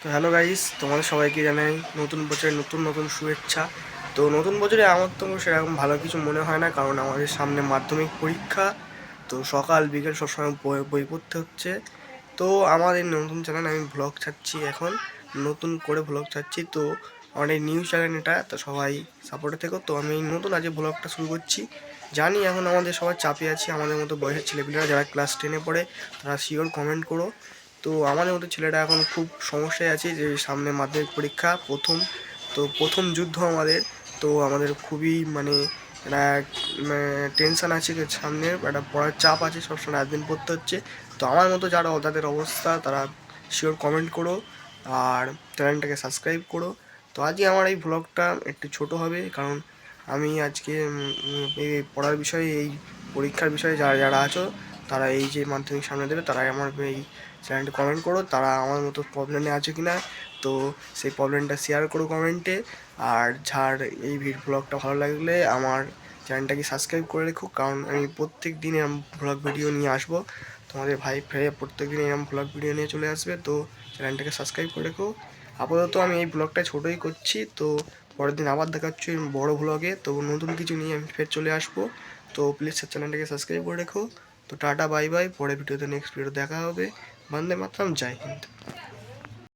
তো hello guys, তোমাদের সবাইকে জানাই নতুন বছরের নতুন নতুন শুভেচ্ছা। তো নতুন বছরে আমার তো সেরকম ভালো কিছু মনে হয় না, কারণ আমাদের সামনে মাধ্যমিক পরীক্ষা। তো সকাল বিকেল সবসময় বই বই পড়তে হচ্ছে। তো আমার এই নতুন চ্যানেল, আমি ভ্লগ ছাড়ছি এখন, নতুন করে ভ্লগ ছাড়ছি। তো অনেক নিউজ চ্যানেল এটা, তো সবাই সাপোর্টে থেকো। তো আমি নতুন আজ ব্লগটা শুরু করছি। জানি এখন আমাদের সবাই চাপে আছি, আমাদের মতো বয়সের ছেলেপিলেরা যারা ক্লাস 10-এ পড়ে তারা শিওর কমেন্ট করো। তো আমাদের মতো ছেলেটা এখন খুব সমস্যায় আছে, যে সামনে মাধ্যমিক পরীক্ষা প্রথম। তো প্রথম যুদ্ধ আমাদের। তো আমাদের খুবই মানে একটা টেনশান আছে, যে সামনে একটা পড়ার চাপ আছে, সবসময় রাত দিন পড়তে হচ্ছে। তো আমার মতো যারা তাদের অবস্থা, তারা শিওর কমেন্ট করো আর চ্যানেলটাকে সাবস্ক্রাইব করো। তো আজকে আমার এই ভ্লগটা একটু ছোট হবে, কারণ আমি আজকে এই পড়ার বিষয়ে, এই পরীক্ষার বিষয়ে যারা যারা আছো, তারা এই যে মাধ্যমিক সামনে দেবে, তারাই আমার এই চ্যানেলটা কমেন্ট করো, তারা আমার মতো প্রবলেমে আছে কি না। তো সেই প্রবলেমটা শেয়ার করো কমেন্টে। আর যার এই ব্লগটা ভালো লাগলে আমার চ্যানেলটাকে সাবস্ক্রাইব করে রেখো, কারণ আমি প্রত্যেক দিন এরম ব্লগ ভিডিও নিয়ে আসবো। তোমাদের ভাই ফ্রাইয়া প্রত্যেক দিন এরম ব্লগ ভিডিও নিয়ে চলে আসবে। তো চ্যানেলটাকে সাবস্ক্রাইব করে রেখো। আপাতত আমি এই ব্লগটা ছোটোই করছি। তো পরের দিন আবার দেখা হচ্ছে বড় ব্লগে, তো নতুন কিছু নিয়ে আমি ফের চলে আসবো। তো প্লিজ চ্যানেলটাকে সাবস্ক্রাইব করে রেখো। তো টাটা বাই বাই, পরের ভিডিওতে নেক্সট ভিডিও দেখা হবে। বন্দে মাতরম, জয় হিন্দ।